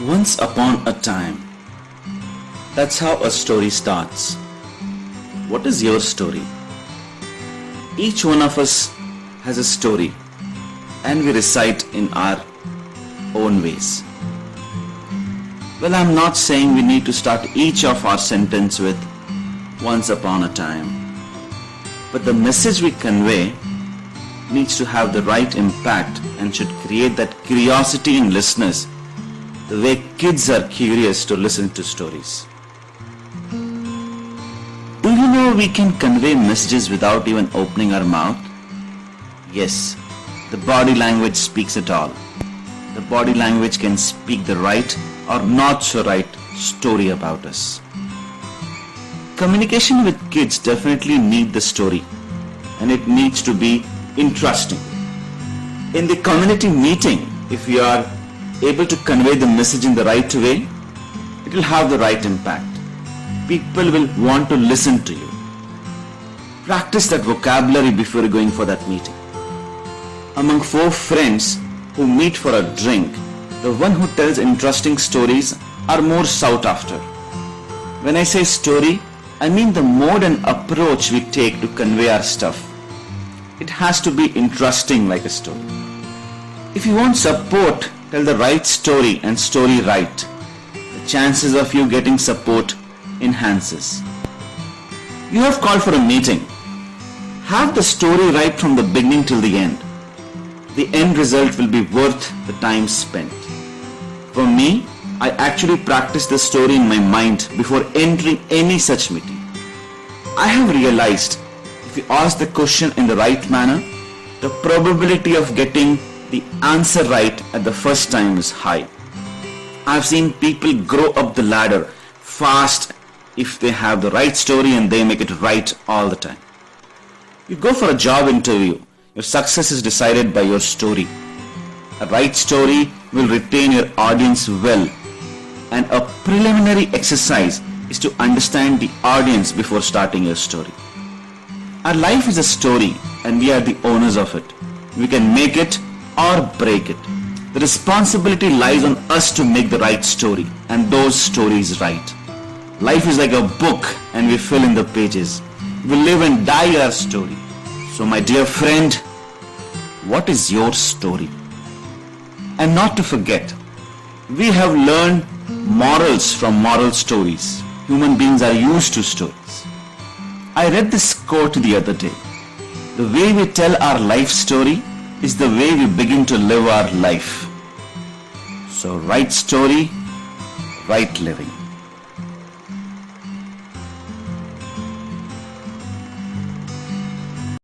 Once upon a time. That's how a story starts. What is your story? Each one of us has a story and we recite in our own ways. Well, I'm not saying we need to start each of our sentence with once upon a time. But the message we convey needs to have the right impact and should create that curiosity in listeners the way kids are curious to listen to stories. Do you know we can convey messages without even opening our mouth? Yes, the body language speaks it all. The body language can speak the right or not so right story about us. Communication with kids definitely need the story, and it needs to be interesting. In the community meeting, if you are able to convey the message in the right way, it will have the right impact. People will want to listen to you. Practice that vocabulary before going for that meeting. Among four friends who meet for a drink, the one who tells interesting stories are more sought after. When I say story, I mean the mode and approach we take to convey our stuff. It has to be interesting like a story. If you want support, tell the right story and story right. The chances of you getting support enhances. You have called for a meeting. Have the story right from the beginning till the end. The end result will be worth the time spent. For me, I actually practice the story in my mind before entering any such meeting. I have realized if you ask the question in the right manner, the probability of getting the answer right at the first time is high. I've seen people grow up the ladder fast if they have the right story and they make it right all the time. You go for a job interview, your success is decided by your story. A right story will retain your audience well, and a preliminary exercise is to understand the audience before starting your story. Our life is a story and we are the owners of it. We can make it or break it. The responsibility lies on us to make the right story and those stories right. Life is like a book and we fill in the pages. We live and die our story. So my dear friend, what is your story? And not to forget, we have learned morals from moral stories. Human beings are used to stories. I read this quote the other day. The way we tell our life story is the way we begin to live our life. So right story, right living.